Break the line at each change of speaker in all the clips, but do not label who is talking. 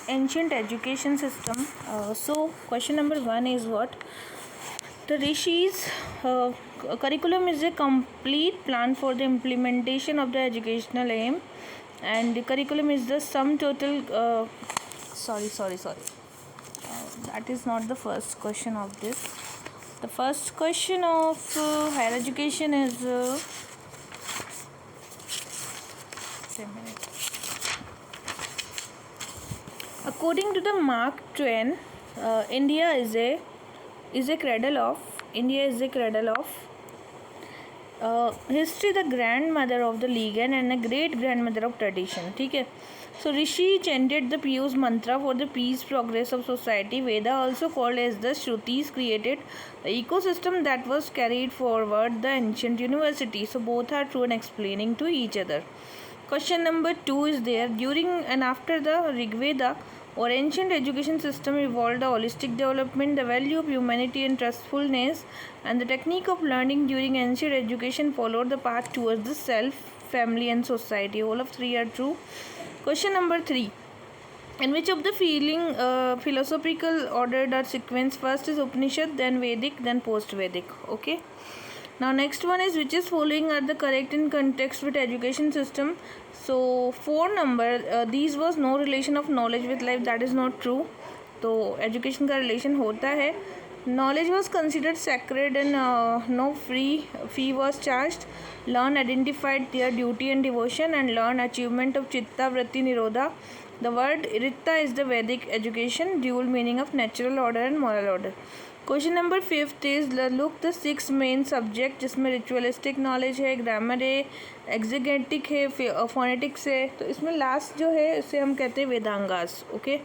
ancient education system. So question number 1 is what? The Rishi's curriculum is a complete plan for the implementation of the educational aim, and the curriculum is the sum total. Sorry. That is not the first question of this. The first question of higher education is. According to the Mark Twain, India is a cradle of history, the grandmother of the legend and a great grandmother of tradition. ठीक है. So Rishi chanted the Piyush mantra for the peace progress of society. Veda, also called as the Shrutis, created the ecosystem that was carried forward the ancient university. So both are true and explaining to each other. Question number 2 is there. During and after the Rigveda, our ancient education system evolved the holistic development, the value of humanity and trustfulness, and the technique of learning during ancient education followed the path towards the self, family, and society. All of three are true. Question number 3. In which of the philosophical ordered or sequence? First is Upanishad, then Vedic, then post-Vedic. Okay. Now next one is which is following are the correct in context with education system. So 4 number these was no relation of knowledge with life. That is not true. तो education का relation होता है. Knowledge was considered sacred and no fee was charged. Learn identified their duty and devotion and learn achievement of chitta vritti nirodha. The word ritta is the Vedic education, dual meaning of natural order and moral order. Question number 5 is look the 6 main subject, जिसमें ritualistic knowledge है, grammar है, एग्जीगेटिक है, phonetics है. तो इसमें last जो है इसे हम कहते हैं वेदांगास. ओके.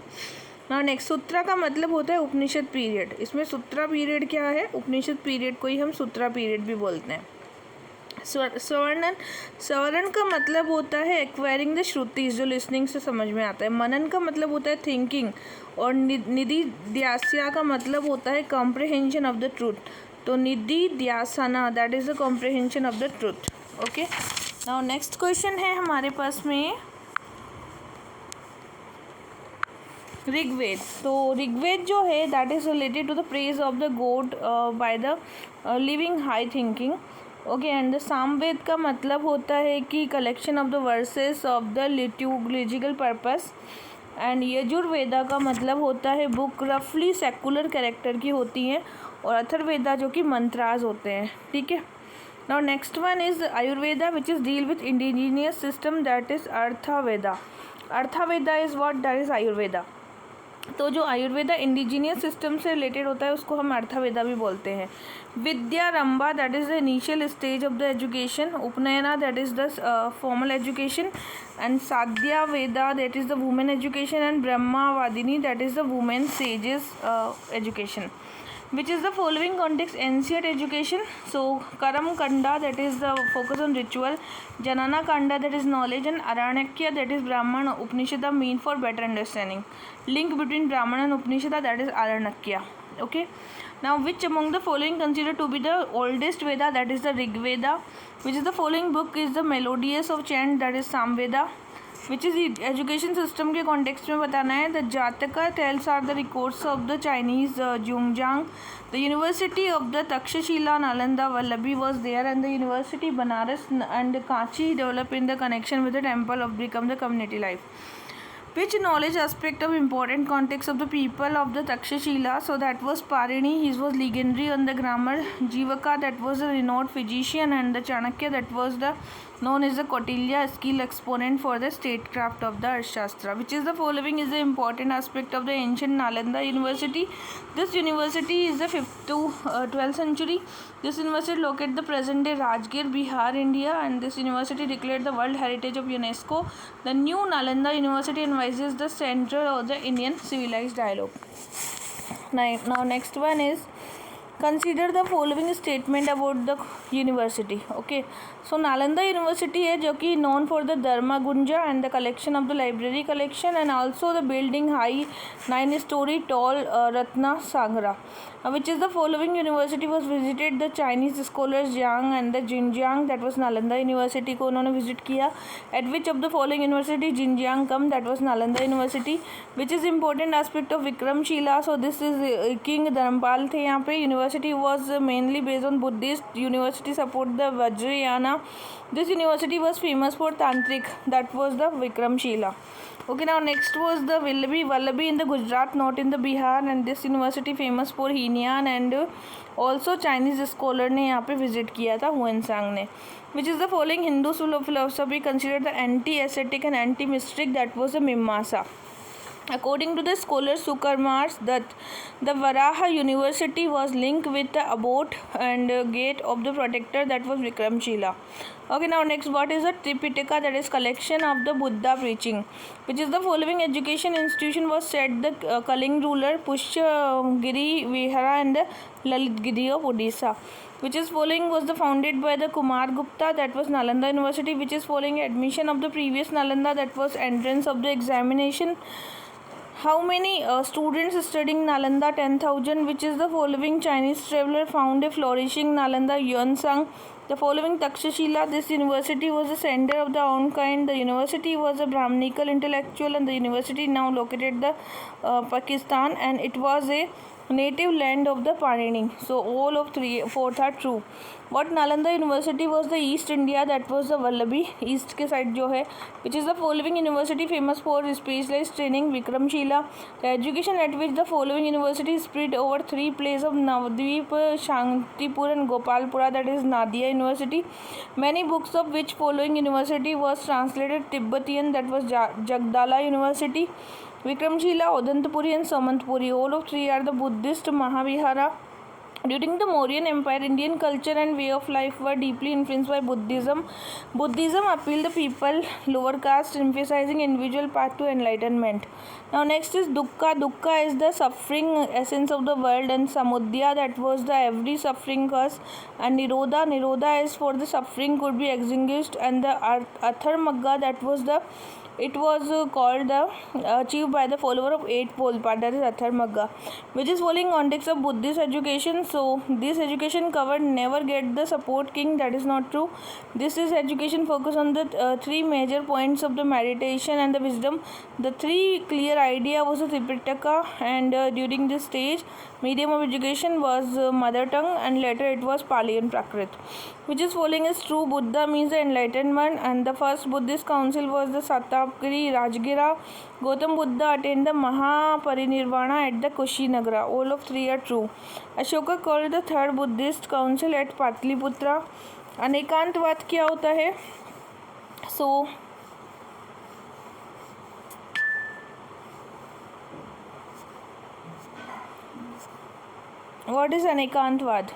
ना नेक्स्ट सूत्रा का मतलब होता है उपनिषद पीरियड. इसमें सूत्रा पीरियड क्या है? उपनिषद पीरियड को ही हम सूत्रा पीरियड भी बोलते हैं. स्वरण का मतलब होता है एक्वायरिंग द श्रुतिज, जो लिसनिंग से समझ में आता है. मनन का मतलब होता है थिंकिंग, और निधि ध्यास्या का मतलब होता है कॉम्प्रिहेंशन ऑफ द ट्रूथ. तो nididhyasana, that is the comprehension of the truth. Okay. Now next question है हमारे पास में ऋग्वेद. तो ऋग्वेद जो है that is related to the praise of the god by the living high thinking. Okay. And the Samaveda का मतलब होता है कि collection of the verses of the liturgical purpose. And Yajurveda का मतलब होता है बुक रफली सेकुलर कैरेक्टर की होती हैं, और अथर्वेदा जो कि मंत्रास होते हैं. ठीक है. Now next one is Ayurveda which is deal with indigenous system, that is Atharvaveda. Atharvaveda is what? That is Ayurveda. तो जो आयुर्वेदा इंडिजीनियस सिस्टम से रिलेटेड होता है उसको हम अर्थावेदा भी बोलते हैं. Vidyarambha, that is the initial stage of the education. Upanayana, that is the formal education. And Sadhya Veda, that is the women education. And Brahmavadini, that is the women sages education. Which is the following context ancient education? So Karam Kanda, that is the focus on ritual. Janana Kanda, that is knowledge. And Aranyakya, that is Brahmana Upanishada, mean for better understanding. Link between Brahmana and Upanishada, that is Aranyakya. Okay. Now which among the following considered to be the oldest Veda? That is the Rig Veda. Which is the following book is the melodious of chant? That is Samveda. Which is education system के context में बताना है. The Jataka tales are the records of the Chinese Xuanzang. The university of the Takshashila Nalanda Vallabhi was there. And the university Banaras and Kanchi develop in the connection with the temple of become the community life. Which knowledge aspect of important context of the people of the Takshashila? So that was Parini, he was legendary on the grammar. Jivaka, that was a renowned physician. And the Chanakya, that was the known as the Kautilya, skill exponent for the statecraft of the Arthashastra. Which is the following is the important aspect of the ancient Nalanda University? This university is the 5th to 12th century. This university located the present day Rajgir, Bihar, India, and this university declared the World Heritage of UNESCO. The new Nalanda University advises the center of the Indian civilized dialogue. Now next one is consider the following statement about the university. Okay, so Nalanda University है जो कि known for the Dharma Gunja and the collection of the library collection and also the building high 9-story tall Ratna Sangra, which is the following university was visited the Chinese scholars Jiang and the Xinjiang, that was Nalanda University को उन्होंने visit किया. At which of the following university Xinjiang come, that was Nalanda University. Which is important aspect of Vikramshila, so this is King Dharmapal थे यहाँ पे. University was mainly based on Buddhist. University support the Vajrayana. This university was famous for Tantric, that was the Vikramshila. Okay, now next was the Vallabhi in the Gujarat, not in the Bihar, and this university famous for Hinian and also Chinese scholar ने यहाँ पे visit किया था Hiuen Tsang ने. Which is the following Hindu school of philosophy considered the anti-ascetic and anti-mystic, that was the Mimamsa. According to the scholar Sukarmars, that the Varaha University was linked with the abode and gate of the protector, that was Vikramshila. Okay, now next, what is the Tripitaka, that is collection of the Buddha preaching. Which is the following education institution was set the Kaling ruler Pushyagiri Vihara and the Lalitgiri of Odisha. Which is following was the founded by the Kumar Gupta, that was Nalanda University. Which is following admission of the previous Nalanda, that was entrance of the examination. How many students studying Nalanda? 10,000. Which is the following Chinese traveler found a flourishing Nalanda? Yuan-sang. The following Takshashila, this university was a center of the own kind. The university was a Brahminical intellectual and the university now located the Pakistan, and it was a native land of the Panini. So all of 4 are true. What Nalanda University was the East India, that was the Vallabhi East के side जो है. Which is the following university famous for specialized training? Vikramshila. The education at which the following university spread over 3 places of Navadvip, Shantipur and Gopalpura, that is Nadia University. Many books of which following university was translated Tibetan, that was Jagdala University. Vikramshila, Odantapuri and Samantpuri, all of 3 are the Buddhist Mahavihara. During the Mauryan Empire, Indian culture and way of life were deeply influenced by Buddhism. Buddhism appealed the people, lower caste, emphasizing individual path to enlightenment. Now next is Dukkha. Dukkha is the suffering essence of the world, and Samudya, that was the every suffering cause, and Nirodha. Nirodha is for the suffering could be extinguished, and the Atharmagga, that was the it was called the achieved by the follower of 8 pole path, that is Atharmagga. Which is following context of Buddhist education. So this education covered never get the support king, that is not true. This is education focus on the 3 major points of the meditation and the wisdom. The 3 clear idea was the Tripitaka, and during this stage medium of education was mother tongue, and later it was Pali and Prakrit. Which is following is true. Buddha means the enlightenment, and the first Buddhist council was the Satapuri Rajgira. Gautam Buddha attained the Mahaparinirvana at the Kushinagara. All of 3 are true. Ashoka called the third Buddhist council at Patliputra. अनेकांतवाद क्या होता है? So what is Anekantavada?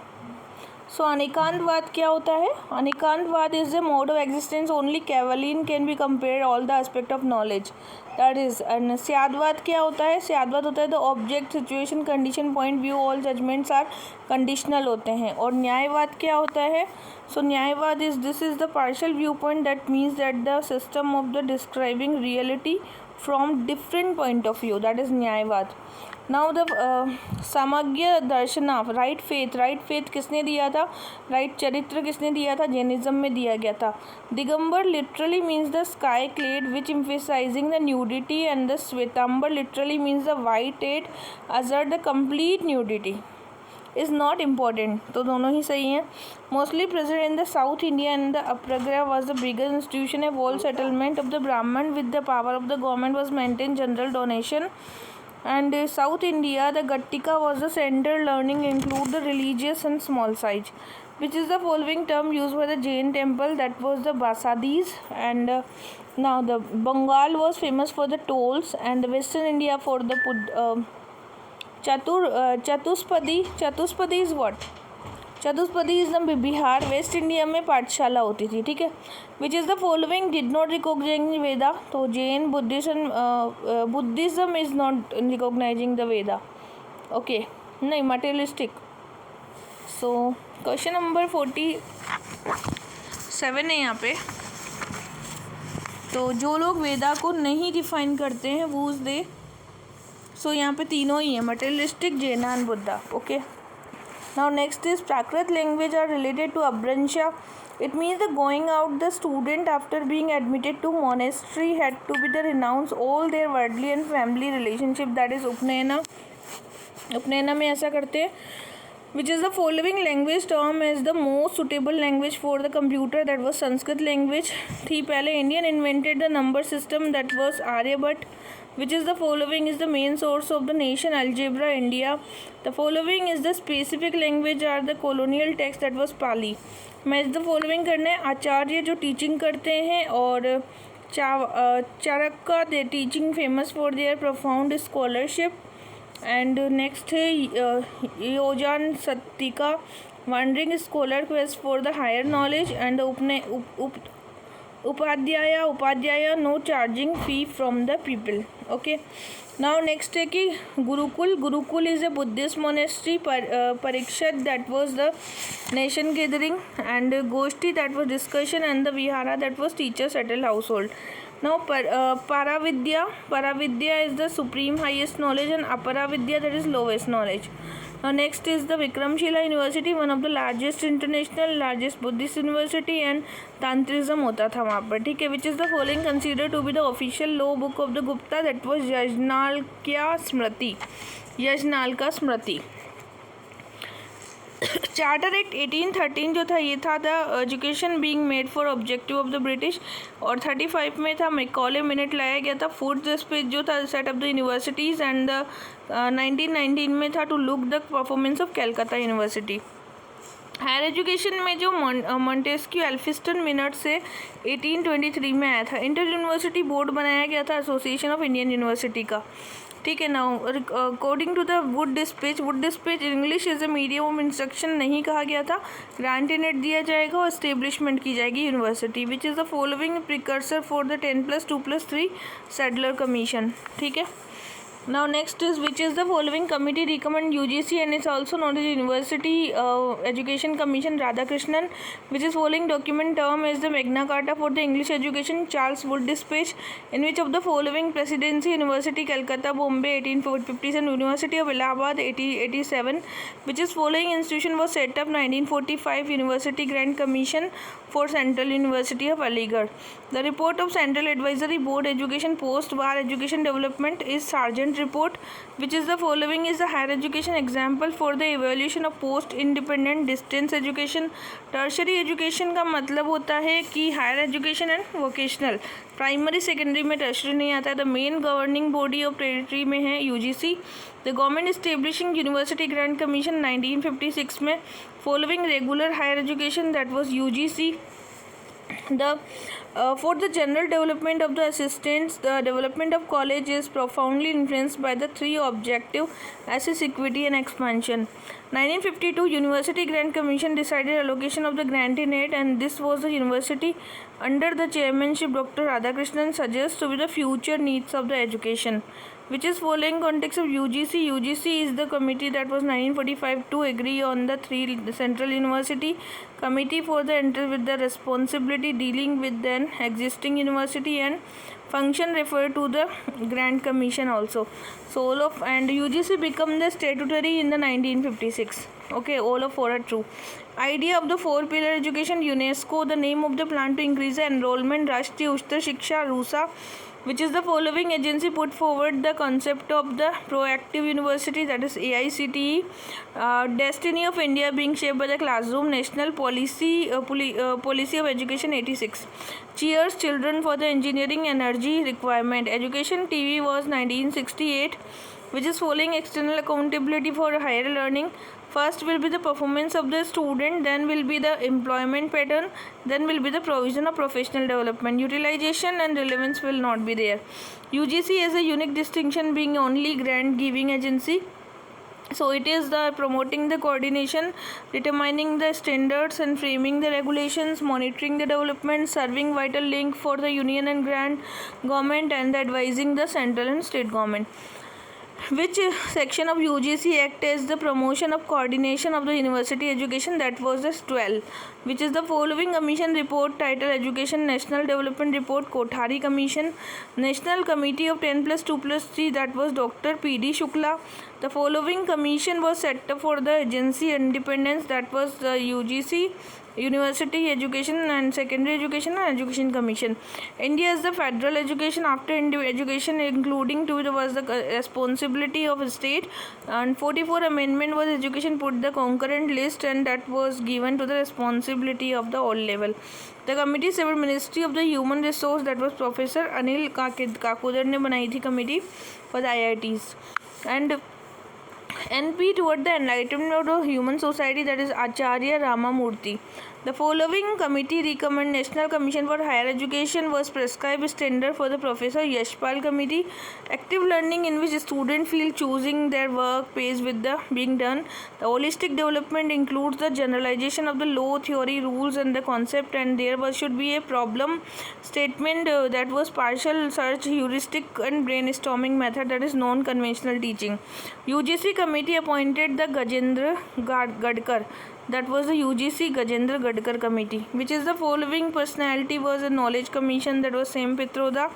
So अनेकांतवाद क्या होता है? अनेकांतवाद is a mode of existence only Cavalian can be compared all the aspect of knowledge, that is. And स्यादवाद क्या होता है? स्यादवाद होता है the object, situation, condition, point, view, all judgments are conditional होते हैं. और न्यायवाद क्या होता है? So न्यायवाद is this is the partial viewpoint, that means that the system of the describing reality from different point of view, that is Nyayavada. Now the Samagra Darshana, right faith किसने दिया था? Right चरित्र किसने दिया था? जैनिज्म में दिया गया था. Digambar literally means the sky clad which emphasizing the nudity, and the Shvetambar literally means the white at ajar the complete nudity is not important. तो दोनों ही सही हैं. Mostly present in the South India and the Agrahara was the biggest institution a wall settlement of the Brahman with the power of the government was maintain general donation. And South India, the Gattika was the center. Learning include the religious and small size. Which is the following term used by the Jain temple? That was the Basadis. And now the Bengal was famous for the tolls, and the Western India for the Chatuspadi. Chatuspadi is what? Chatushpadi is the Bihar. West India में पाठशाला होती थी, ठीक है. Which is the following did not recognizing Veda? तो Jain Buddhism is not recognizing the Veda. Okay, नहीं materialistic. So question number 47 है यहाँ पे। तो जो लोग वेदा को नहीं डिफाइन करते हैं वो दे, सो यहाँ पे तीनों ही है, materialistic, Jaina and Buddha. Okay, now next is Prakrit language are related to Apabhramsha. It means the going out the student after being admitted to monastery had to be the renounce all their worldly and family relationship, that is उपनयना। उपनयना में ऐसा करते हैं। Which is the following language term as the most suitable language for the computer, that was Sanskrit language थी पहले। Indian invented the number system, that was Aryabhat। Which is the following is the main source of the nation algebra India। The following is the specific language are the colonial text, that was Pali। Match the following करना है। आचार्य जो teaching करते हैं, और Chanakya they teaching famous for their profound scholarship. And next है योजान सत्तिका wondering scholar quest for the higher knowledge. And Upadhyaya no charging fee from the people. Okay, now next है कि Gurukul is a Buddhist monastery. Parikshit that was the nation gathering. And Goshthi that was discussion. And the Vihara that was teacher settle house hold. Now paravidya is the supreme highest knowledge, and aparavidya that is lowest knowledge. Now next is the Vikramshila University, one of the largest Buddhist university, and tantrism होता था वहाँ पर, ठीक है। Which is the following considered to be the official law book of the Gupta, that was Yajnavalkya Smriti. Charter act 1813 जो था, ये था the education being made for objective of the British. और 35 में था मैकॉले मिनट लाया गया था। फोर्थ पेज जो था set up the universities. And 1919 में था to look the performance of Calcutta university. Higher education में जो मॉन्टेस्क्यू एल्फिस्टन मिनट से 1823 में आया था। इंटर यूनिवर्सिटी बोर्ड बनाया गया था एसोसिएशन ऑफ इंडियन यूनिवर्सिटी का, ठीक है। Now according to the Wood dispatch English as a medium of instruction नहीं कहा गया था। ग्रांटेनेट दिया जाएगा और इस्टेब्लिशमेंट की जाएगी university. Which is the following precursor for the 10+2+3 Sadler commission, ठीक है। Now next is which is the following committee recommend UGC and it's also known as University Education Commission Radhakrishnan, which is following document term as the Magna Carta for the English Education, Charles Wood Dispatch, in which of the following presidency University Calcutta Bombay 1857, University of Allahabad 1887, which is following institution was set up 1945 University Grand Commission for Central University of Aligarh. The report of Central Advisory Board Education Post Bar Education Development is Sargent report, which is the following is the higher education example for the evaluation of post independent distance education। Tertiary education का मतलब होता है कि higher education and vocational. Primary secondary में tertiary नहीं आता है। The main governing body of territory में है UGC. The government establishing university grant commission 1956 में। Following regular higher education that was UGC. For the general development of the assistants, the development of college is profoundly influenced by the three objectives: access, equity, and expansion. 1952 University Grant Commission decided allocation of the grant in it, and this was the university under the chairmanship Dr. Radhakrishnan suggests to be the future needs of the education, which is following context of UGC. UGC is the committee that was 1945 to agree on the three central university committee for the enter with the responsibility dealing with then existing university and function referred to the Grant Commission also. So all of and UGC become the statutory in the 1956. Okay, all of four are true. Idea of the four pillar education UNESCO. The name of the plan to increase the enrollment Rashtriya Uchtar Shiksha RUSA, which is the following agency put forward the concept of the proactive university, that is AICTE. Destiny of India being shaped by the classroom, national policy of education 86. Cheers children for the engineering energy requirement. Education TV was 1968, which is following external accountability for higher learning. First will be the performance of the student, then will be the employment pattern, then will be the provision of professional development. Utilization and relevance will not be there. UGC has a unique distinction being only grant giving agency. So it is the promoting the coordination, determining the standards and framing the regulations, monitoring the development, serving vital link for the union and grant government, and advising the central and state government. Which section of UGC Act is the promotion of coordination of the university education? That was the 12. Which is the following commission report title Education National Development Report? Kothari Commission. National Committee of 10+2+3, that was Dr. P.D. Shukla. The following commission was set up for the agency independence? That was the UGC, University Education and Secondary Education and Education Commission. India is the federal education. After education, including to was the responsibility of a state, and 44 amendment was education put the concurrent list, and that was given to the responsibility of the all level. The committee several Ministry of the Human Resource, that was Professor Anil Kakudar ने बनाई थी committee for the IITs. And NP toward the enlightenment of the human society, that is Acharya Ramamurthy. The following committee recommend National Commission for Higher Education was prescribed standard for the Professor Yashpal Committee. Active learning, in which students feel choosing their work pays with the being done. The holistic development includes the generalization of the law, theory, rules and the concept, and there should be a problem statement, that was partial search, heuristic and brainstorming method, that is non-conventional teaching. UGC committee appointed the Gajendra Gadkar. That was the UGC Gajendra Gadkar committee. Which is the following personality was a knowledge commission? That was Sam Pitroda.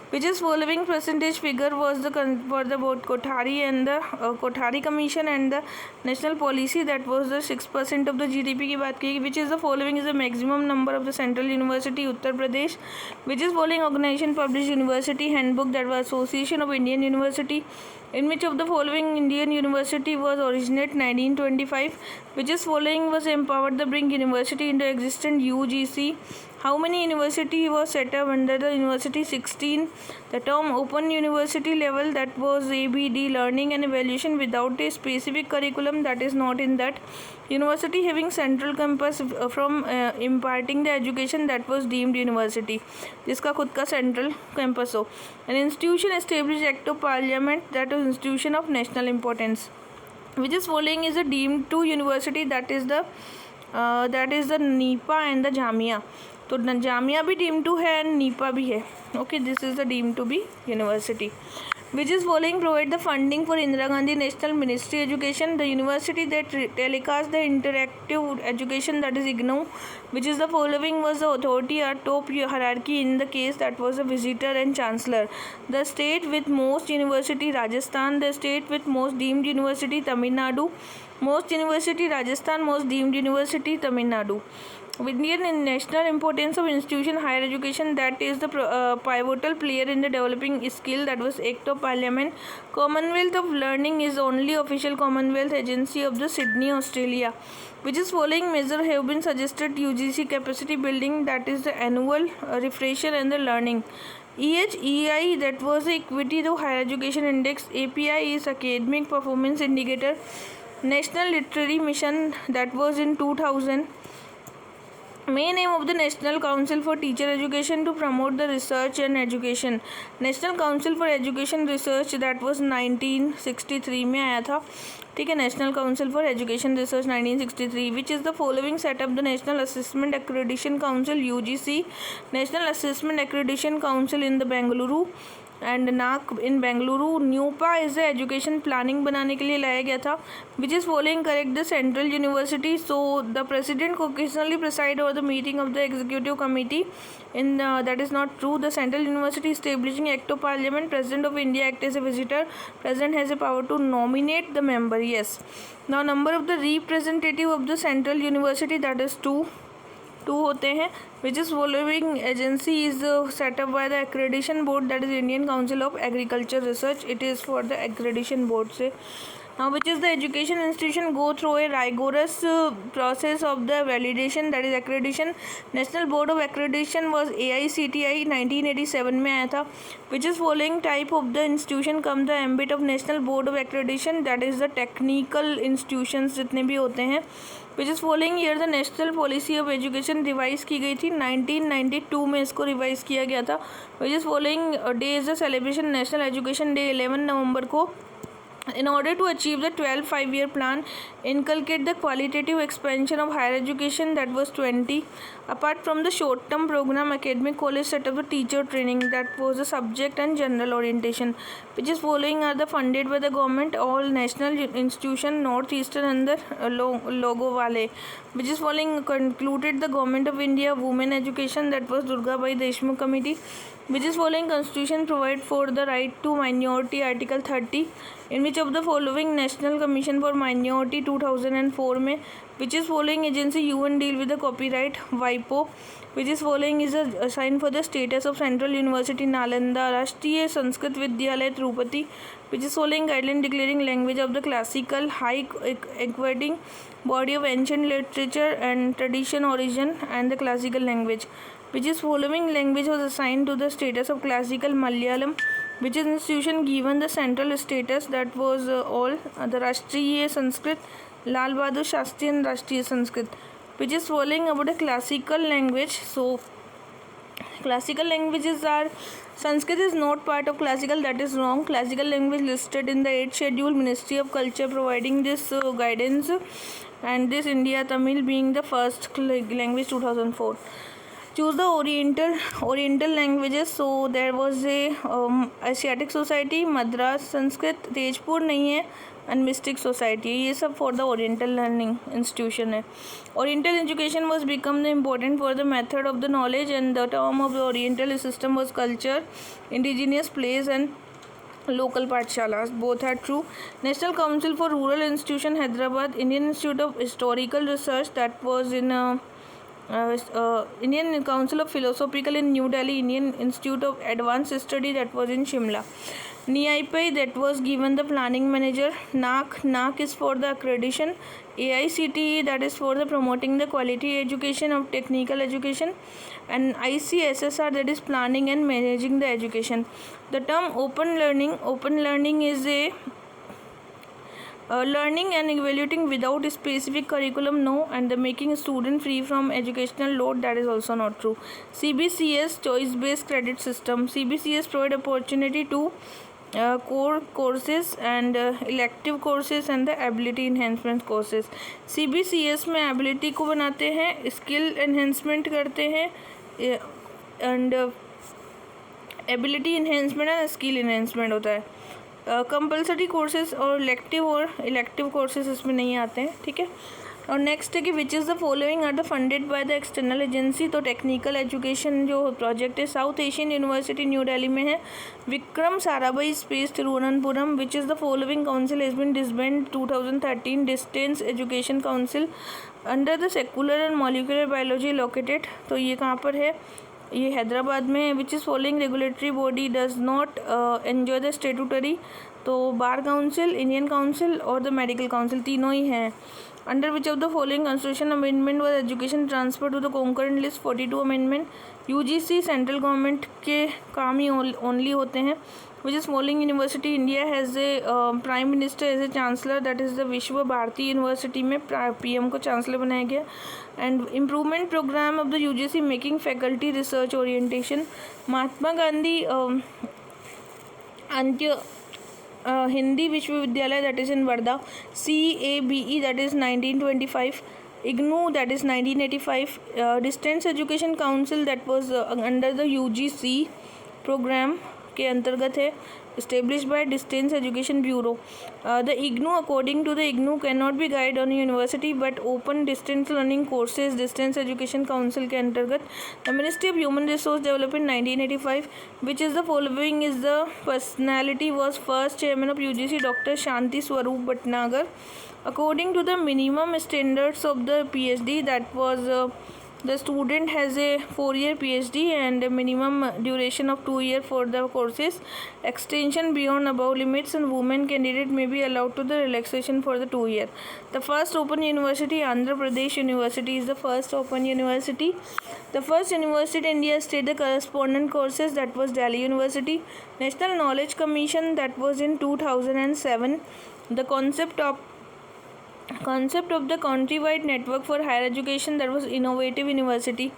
Which is following percentage figure was the for the both Kothari and the Kothari commission and the national policy? That was the 6% of the GDP की बात की. Which is the following is the maximum number of the central university? Uttar Pradesh. Which is following organization published university handbook? That was Association of Indian University. In which of the following Indian university was originate 1925? Which is following was empowered to bring university into existence? UGC. How many university was set up under the university? 16. The term open university level, that was ABD, learning and evaluation without a specific curriculum, that is not in that. University having central campus from imparting the education, that was deemed university, जिसका खुद का central campus हो. An institution established act of parliament, that is institution of national importance. Which is following is a deemed to university? That is the NIPA and the Jamia. तो जामिया भी deem to है and NIEPA भी है. Okay, this is the deem to be university. Which is following provide the funding for Indira Gandhi National Ministry Education? The university that telecast the interactive education, that is IGNOU. Which is the following was the authority or top hierarchy in the case? That was a visitor and chancellor. The state with most university? Rajasthan. The state with most deemed university? Tamil Nadu. Most university Rajasthan, most deemed university Tamil Nadu. Indian national importance of institution higher education, that is the pivotal player in the developing skill, that was Act of Parliament. Commonwealth of Learning is only official Commonwealth agency of the Sydney, Australia. Which is following measure have been suggested UGC capacity building? That is the annual refresher and the learning. EHEI, that was the equity to higher education index. API is academic performance indicator. National Literary Mission, that was in 2000. Main aim of the National Council for Teacher Education to promote the research and education. National Council for Education Research, that was 1963 में आया था. ठीक है, National Council for Education Research 1963. Which is the following set up the National Assessment Accreditation Council? UGC. National Assessment Accreditation Council in the Bengaluru and NAAC in Bengaluru. NUEPA is the education planning बनाने के लिए लाया गया था. Which is following correct the central university? So the president occasionally preside over the meeting of the executive committee in that is not true. The central university establishing act of parliament. President of India act as a visitor. President has a power to nominate the member. Yes. Now number of the representative of the central university, that is 2 होते हैं. Which is following agency is setup by the accreditation board, that is Indian council of agriculture research. It is for the accreditation board से. Now, which is the education institution go through a rigorous process of the validation, that is accreditation? National Board of Accreditation was AICTI 1987 में आया था. Which is following type of the institution come the ambit of National Board of Accreditation? That is the technical institutions जितने भी होते हैं. Which is following year the National Policy of Education revise की गई थी. 1992 में इसको रिवाइज किया गया था. Which is following day is the celebration National Education Day 11 नवंबर को. In order to achieve the 12 5-year plan, inculcate the qualitative expansion of higher education, that was 20. Apart from the short term program, academic college set up a teacher training, that was a subject and general orientation, which is following are the funded by the government. All national institution northeastern under logo wale, which is following concluded the government of India women education, that was Durga Bai Deshmukh committee, which is following constitution provide for the right to minority, article 30. In which of the following national commission for minority 2004 में, which is following agency UN deal with the copyright, WIPO, which is following is a sign for the status of Central University Nalanda, Rashtriya Sanskrit Vidyalaya Tirupati, which is following guideline declaring language of the classical high equating body of ancient literature and tradition origin and the classical language, which is following language was assigned to the status of classical Malayalam, which is institution given the central status, that was all the Rashtriya Sanskrit, Lal Bahadur Shastri and Rashtriya Sanskrit, which is following about a classical language. So classical languages are Sanskrit is not part of classical, that is wrong. Classical language listed in the 8th schedule, Ministry of Culture providing this guidance, and this India Tamil being the first language 2004. Choose the oriental languages. So there was a Asiatic Society, Madras Sanskrit, Tezpur नहीं है, and Mystic Society, ये सब for the oriental learning institution है. Oriental education was become the important for the method of the knowledge, and the term of the oriental system was culture, indigenous place and local pathshalas. Both are true. National Council for Rural Institution, Hyderabad, Indian Institute of Historical Research, that was in Indian Council of Philosophical in New Delhi, Indian Institute of Advanced Study, that was in Shimla. NIAPI, that was given the planning manager. NAC is for the accreditation. AICTE, that is for the promoting the quality education of technical education, and ICSSR, that is planning and managing the education. The term open learning is a learning and evaluating without a specific curriculum, no, and the making student free from educational load, that is also not true. CBCS, choice based credit system. CBCS provide opportunity to core courses and elective courses and the ability enhancement courses. CBCS में ability को बनाते हैं, skill enhancement करते हैं, and ability enhancement and skill enhancement होता है. Compulsory courses और elective courses इसमें नहीं आते हैं, ठीक है. और नेक्स्ट है कि which is the following are the funded by the external agency. तो टेक्निकल एजुकेशन जो प्रोजेक्ट है South Asian University New Delhi में है. Vikram Sarabhai space Thiruvananthapuram. Which is the following council has been disband 2013. Distance education council under the cellular and molecular biology located. तो ये कहाँ पर है, ये हैदराबाद में है. Which is following regulatory body does not enjoy the statutory. तो बार काउंसिल, इंडियन काउंसिल और द मेडिकल काउंसिल तीनों ही हैं. Under which of the following constitution amendment was education transfer to the concurrent list 42 amendment. UGC central government के काम ही only होते हैं. Which is following university India has a prime minister as a chancellor, that is the Vishwa Bharati university में PM को chancellor बनाया गया. And improvement programme of the UGC making faculty research orientation. Mahatma Gandhi अंत्य Hindi विश्वविद्यालय, that is in Wardha. CABE, that is 1925. IGNOU, that is 1985. Distance Education Council, that was under the UGC program के अंतर्गत है. established by Distance Education Bureau. The IGNOU, according to the IGNOU, cannot be guide on university but open distance learning courses. Distance Education Council के अंतर्गत. The Ministry of Human Resource Development 1985. Which is the following is the personality was first chairman of UGC, Dr. Shanti Swaroop Bhatnagar. According to the minimum standards of the PhD, that was the student has a 4-year PhD and a minimum duration of 2 years for the courses. Extension beyond above limits, and women candidate may be allowed to the relaxation for the 2 year. The first open university, Andhra Pradesh University, is the first open university. The first university in India state the correspondence courses, that was Delhi University. National Knowledge Commission, that was in 2007. The concept of concept of the countrywide network for higher education, that was innovative university.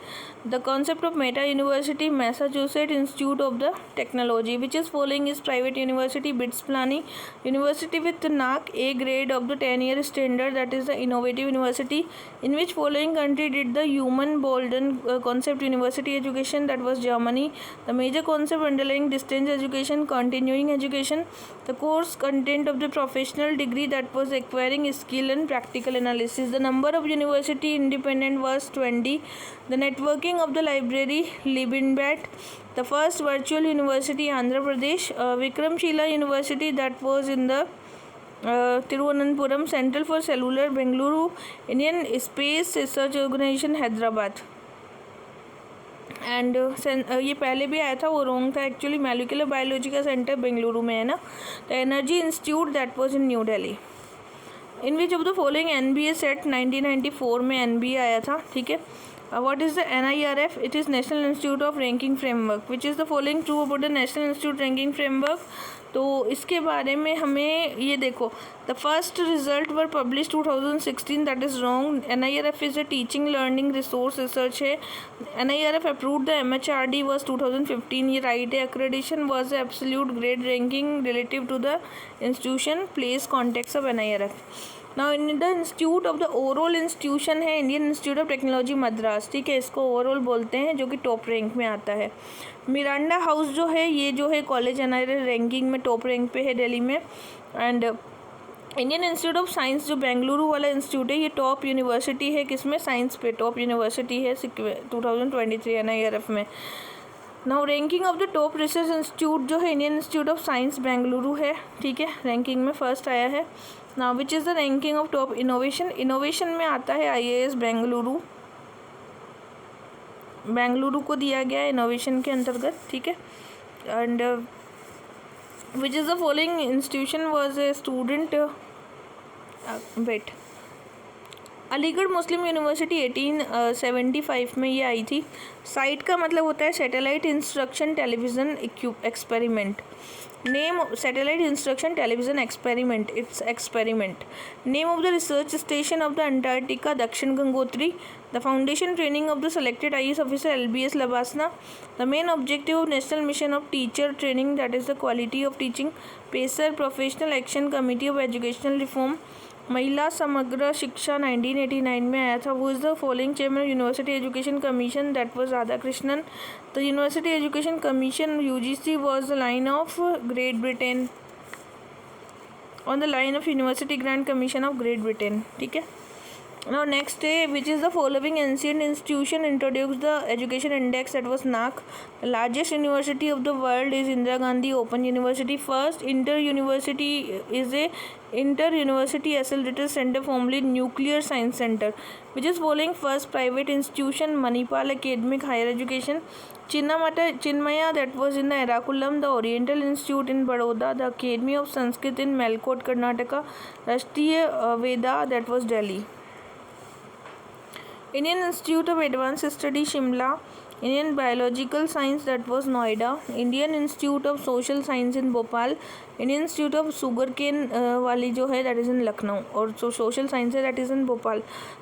The concept of meta university, Massachusetts Institute of the Technology, which is following is private university, BITS planning university with NAAC A grade of the 10-year standard, that is the innovative university. In which following country did the human Bolden concept university education, that was Germany. The major concept underlying distance education, continuing education. The course content of the professional degree, that was acquiring skill and practical analysis. The number of university independent was 20. The networking of the library, Libinbat. The first virtual university, Andhra Pradesh. Vikramshila University, that was in the Thiruvananthapuram. Central for Cellular, Bengaluru. Indian Space Research Organization, Hyderabad. And ये पहले भी आया था, वो wrong था actually. Molecular biology का centre Bengaluru में है ना. The energy institute, that was in new Delhi. In which of the following NBA set 1994 में NBA आया था. ठीक है. What is the NIRF? It is National Institute of Ranking Framework. Which is the following true about the National Institute Ranking Framework? तो इसके बारे में हमें ये देखो, the first result were publish 2016, that is wrong. NIRF is a teaching learning resource research है. NIRF approved the MHRD was 2015, ये right है. Accreditation was absolute grade ranking relative to the institution place context of NIRF. Now in the institute of the overall institution है Indian institute of Technology Madras. ठीक है, इसको overall बोलते हैं, जो कि टॉप रैंक में आता है. मिरांडा हाउस जो है, ये जो है कॉलेज NIRF रैंकिंग में टॉप रैंक पे है दिल्ली में. And Indian institute of science जो बेंगलुरु वाला इंस्टीट्यूट है, ये टॉप यूनिवर्सिटी है. किसमें? साइंस पे टॉप यूनिवर्सिटी है 2023 NIRF में. Now ranking of the top research institute जो है Indian institute of science Bengaluru है. ठीक है, रैंकिंग में फर्स्ट आया है. Now which is the ranking of top innovation? Innovation में आता है IIS बेंगलुरु. बेंगलुरु को दिया गया है इनोवेशन के अंतर्गत. ठीक है. And which is the following institution was a student wet Aligarh Muslim university 1875 में ये आई थी. साइट का मतलब होता है satellite instruction television experiment. Name satellite instruction television experiment, it's experiment. Name of the research station of the Antarctica, Dakshin Gangotri. The foundation training of the selected IAS officer LBS LBSNAA. The main objective of national mission of teacher training, that is the quality of teaching. PACER professional action committee of educational reform. Mahila Samagra Shiksha 1989 में आया था. वो is the following chairman of university education commission, that was Radhakrishnan. The university education commission UGC was the line of great Britain, on the line of university grant commission of great Britain. ठीक है. Now next day, which is the following ancient institution introduced the education index, that was NAAC. The largest university of the world is Indira Gandhi Open University. First inter-university is a inter-university accelerator center, formerly Nuclear Science Center. Which is following first private institution, Manipal Academic Higher Education. Chinmaya, that was in the Ernakulam. The Oriental Institute in Baroda. The Academy of Sanskrit in Melkote, Karnataka. Rashtriya Veda, that was Delhi. Indian Institute of Advanced Study, Shimla. Indian Biological Science, that was Noida. Indian Institute of Social Science in Bhopal. Indian institute of sugar cane वाली जो है that is in Lucknow. और जो social science है that is in Bhopal.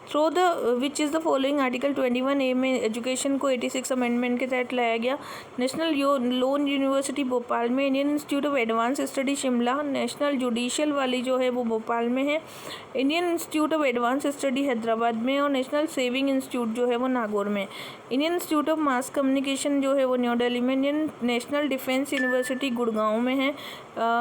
Through the which is the following article 21A में education को 86 amendment के तहत लाया गया. नेशनल लोन यूनिवर्सिटी भोपाल में. Indian institute of advance study Shimla. National judicial वाली जो है वो भोपाल में है. Indian institute of advance study Hyderabad में. और नेशनल सेविंग इंस्टीट्यूट जो है वो नागौर में. Indian institute of mass communication जो है वो न्यू दिल्ली में. Indian national defence university Gurgaon में है.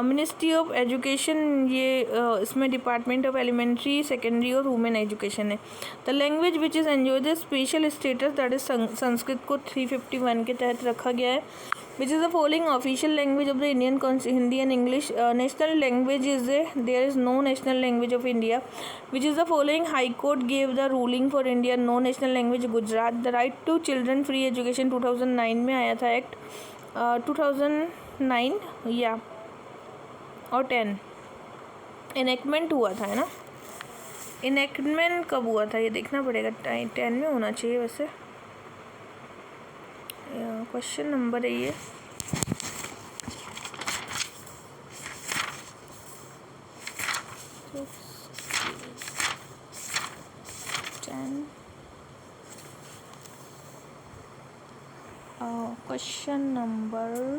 मिनिस्ट्री ऑफ एजुकेशन ये इसमें डिपार्टमेंट ऑफ एलिमेंट्री सेकेंडरी और वुमेन एजुकेशन है. The language which is enjoy the special status that is Sanskrit को 351 के तहत रखा गया है. Which is the following official language of the Indian Hindi and English. National language is there is no national language of India. Which is the following high court gave the ruling for India no national language Gujarat. The right to children free education 2009 में आया था act 2009 या और 10 enactment हुआ था, है ना. Enactment कब हुआ था ये देखना पड़ेगा. 10 में होना चाहिए वैसे. क्वेश्चन नंबर है ये. Question number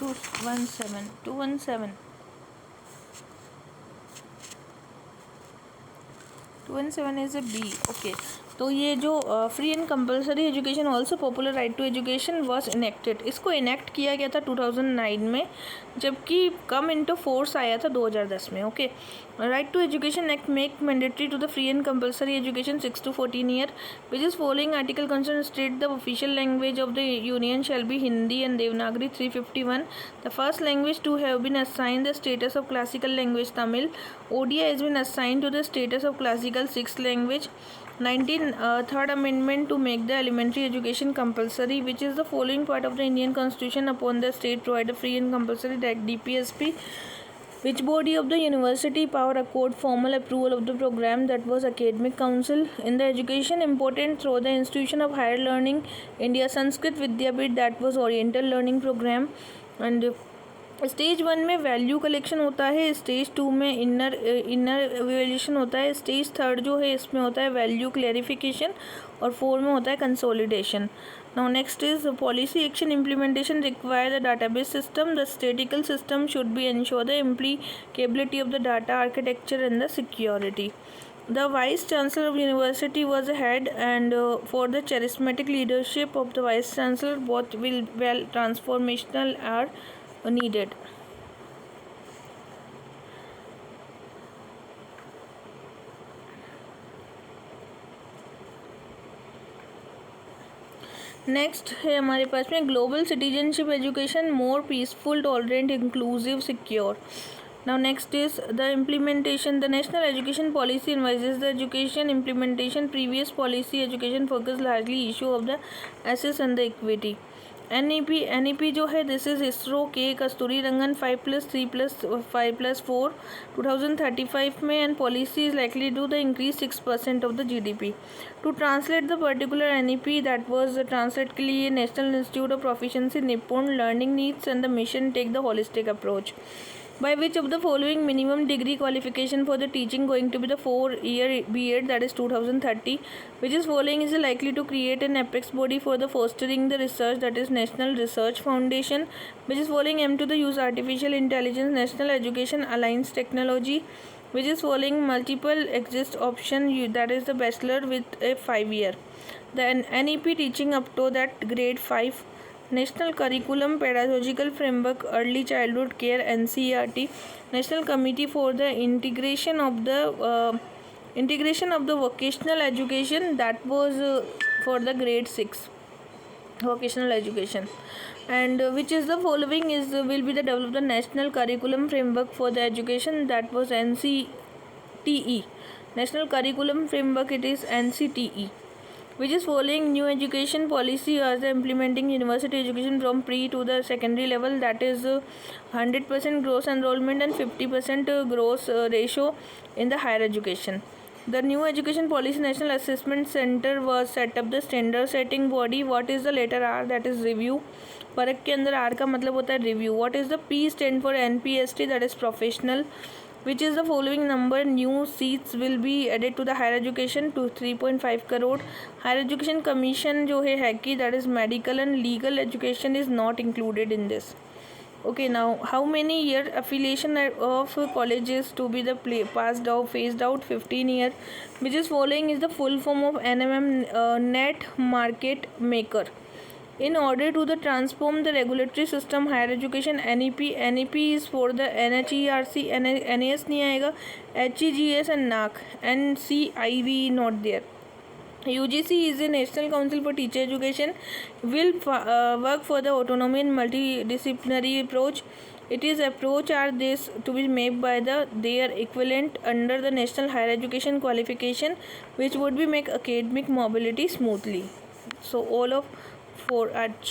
217 is A B. Okay, तो ये जो free and compulsory education also popular right to education was enacted, इसको इनेक्ट किया गया था 2009 में, जबकि कम इनटू फोर्स आया था 2010 में. Okay, right to education act make mandatory to the free and compulsory education 6 to 14 year, which is following article concern state the official language of the union shall be Hindi and Devanagari 351. The first language to have been assigned the status of classical language Tamil. ODI has been assigned to the status of classical sixth language. 19th amendment to make the elementary education compulsory, which is the following part of the Indian Constitution upon the state provide a free and compulsory DPSP, which body of the university power accord formal approval of the program that was academic council in the education important through the institution of higher learning India Sanskrit Vidyapit, that was oriental learning program. And stage 1 में value collection होता है, stage 2 में inner evaluation होता है, stage 3 जो है इसमें होता है वैल्यू क्लैरिफिकेशन, और 4 में होता है consolidation. Now next is policy action implementation require the database system. The statical system should be ensure the implicability of the data architecture and the security. The Vice Chancellor of University was a head, and for the charismatic leadership of the Vice Chancellor, both will well transformational are needed. Next है हमारे पास में global citizenship education more peaceful tolerant inclusive secure. Now next is the implementation. The national education policy advises the education implementation. Previous policy education focus largely issue of the access and the equity. NEP जो है this is ISRO के कस्तूरी रंगन 5+3+5+4 2035 में, and policy is likely to the increase 6% of the GDP. To translate the particular NEP that was translate के लिए national institute of proficiency Nipun learning needs and the mission take the holistic approach. By which of the following minimum degree qualification for the teaching going to be the 4-year B.Ed, that is 2030, which is following is likely to create an apex body for the fostering the research, that is National Research Foundation, which is following M to the use artificial intelligence, National Education Alliance Technology, which is following multiple exist option, that is the bachelor with a 5-year. The NEP teaching up to that grade 5. National Curriculum Pedagogical Framework Early Childhood Care NCERT. National Committee for the integration of the vocational education, that was for the grade 6 vocational education. And which is the following is will be the develop the National Curriculum Framework for the education, that was NCTE. National Curriculum Framework, it is NCTE. Which is following new education policy as the implementing university education from pre to the secondary level, that is 100% gross enrollment and 50% gross ratio in the higher education. The new education policy National Assessment Center was set up the standard setting body. What is the letter R, that is review. फर्क के अंदर R का मतलब होता है review. What is the P stand for NPST, that is professional. Which is the following number new seats will be added to the higher education to 3.5 crore. Higher Education Commission जो है HECI, that is medical and legal education is not included in this. Okay, now how many year affiliation of colleges to be the passed out phased out? 15 year. Which is following is the full form of NMM, net market maker. In order to the transform the regulatory system higher education NEP is for the NHERC, NAS नहीं आएगा, HEGS and NAC, NCIV not there. UGC is a National Council for Teacher Education, will work for the autonomy and multidisciplinary approach. It is approach are this to be made by their equivalent under the National Higher Education qualification, which would be make academic mobility smoothly. So all of 4 are true.